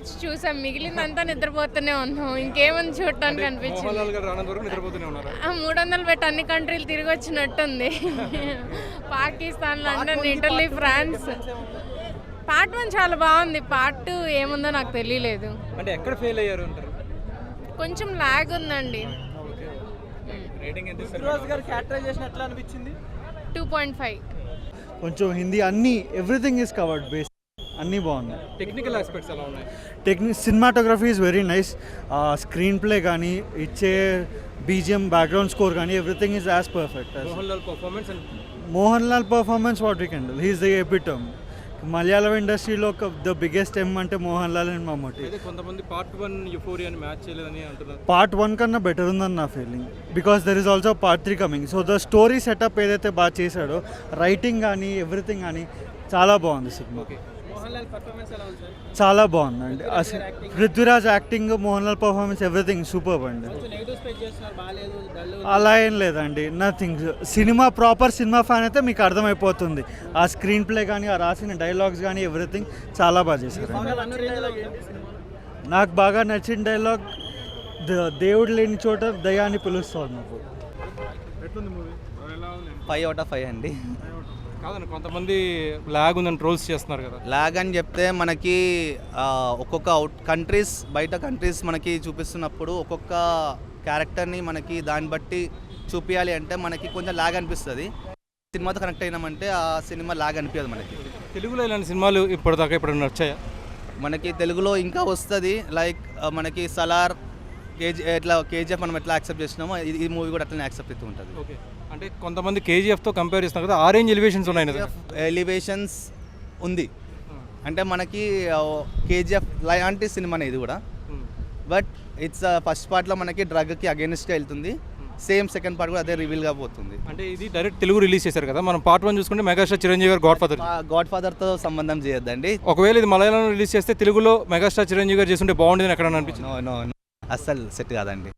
Parts చూసాం, మిగిలిందంతా నిద్రపోతూనే ఉన్నాం. ఇంకేముంది చూడటానికి అనిపించింది. 300 పెట్టి అన్ని కంట్రీలు తిరిగి వచ్చినట్టుంది. Pakistan, London, Italy, France. Part 1 చాలా బాగుంది. పార్ట్ 2 ఏముందో నాకు తెలియలేదు. అంటే ఎక్కడ ఫెయిల్ అయ్యారు అంటారు? కొంచెం లాగ్ ఉందండి. రేటింగ్ ఎంత ఇస్తారు? రోజు గారి క్యారెక్టరైజేషన్ ఎట్లా అనిపించింది? 2.5. కొంచెం హిందీ అన్నీ ఎవ్రీథింగ్ ఈజ్ కవర్డ్ బేస్ అన్నీ బాగున్నాయి. టెక్నికల్ ఆస్పెక్ట్స్ ఎలా ఉన్నాయి? Cinematography is very nice. Screen play కానీ ఇచ్చే బీజిఎం బ్యాక్గ్రౌండ్ స్కోర్ కానీ everything is as perfect. Mohan Lal performance what we can do, he is the ఎపిటమ్. Malayalam ఇండస్ట్రీలో ద బిగ్గెస్ట్ ఎమ్ అంటే మోహన్ లాల్ అండ్ మమ్మూటి. కొంతమంది పార్ట్ 1 యూఫోరియాని మ్యాచ్ చేయలేదని అంటున్నారు. పార్ట్ 1 కన్నా బెటర్ ఉందని నా feeling, because there is also part 3 coming. So the story setup ఏదైతే బాగా చేశాడో, రైటింగ్ కానీ ఎవ్రీథింగ్ కానీ చాలా బాగుంది సినిమా. చాలా బాగుందండి. అసలు Prithviraj acting, Mohan Lal performance everything super అండి. అలా ఏం లేదండి, nothing. Cinema proper cinema fan అయితే మీకు అర్థమైపోతుంది. ఆ స్క్రీన్ ప్లే కానీ, ఆ రాసిన డైలాగ్స్ కానీ ఎవ్రీథింగ్ చాలా బాగా చేశారు. నాకు బాగా నచ్చిన డైలాగ్, దేవుడు లేని చోట దయాన్ని పిలుస్తాను నాకు. 5/5 అండి. కాదండి, కొంతమంది లాగ్ ఉందని ట్రోల్స్ చేస్తున్నారు కదా. లాగ్ అని చెప్తే మనకి ఒక్కొక్క కంట్రీస్, బయట కంట్రీస్ మనకి చూపిస్తున్నప్పుడు ఒక్కొక్క క్యారెక్టర్ని మనకి దాన్ని బట్టి చూపించాలి అంటే మనకి కొంచెం లాగ్ అనిపిస్తుంది. సినిమాతో కనెక్ట్ అయినామంటే ఆ సినిమా లాగ్ అనిపించదు మనకి. తెలుగులో ఇలాంటి సినిమాలు ఇప్పటిదాకా ఇప్పుడు నచ్చాయా? మనకి తెలుగులో ఇంకా వస్తుంది. లైక్ మనకి సలార్, కేజీఎఫ్ మనం ఎట్లా యాక్సెప్ట్ చేసినామో ఈ మూవీ కూడా అట్లనే యాక్సెప్ట్ అవుతూ ఉంటుంది. ఓకే, అంటే కొంతమంది కేజీఎఫ్తో కంపేర్ చేస్తున్నారు కదా, ఆరెంజ్ ఎలివేషన్స్ ఉన్నాయి కదా. ఎలివేషన్స్ ఉంది అంటే మనకి కేజీఎఫ్ లాంటి సినిమానే ఇది కూడా. బట్ ఇట్స్ ఫస్ట్ పార్ట్లో మనకి డ్రగ్కి అగేనిస్ట్గా వెళ్తుంది. సేమ్ సెకండ్ పార్ట్ కూడా అదే రివీల్ గా పోతుంది. అంటే ఇది డైరెక్ట్ తెలుగు రిలీజ్ చేశారు కదా, మనం పార్ట్ 1 చూసుకుంటే మెగాస్టార్ చిరంజీవి గారు గాడ్ ఫాదర్తో సంబంధం చేయొద్దండి. ఒకవేళ ఇది మలయాళంలో రిలీజ్ చేస్తే తెలుగులో మెగాస్టార్ చిరంజీవి గారు చేస్తుంటే బాగుండేదని ఎక్కడ అనిపించింది? నో అస్సలు సెట్ కాదండి.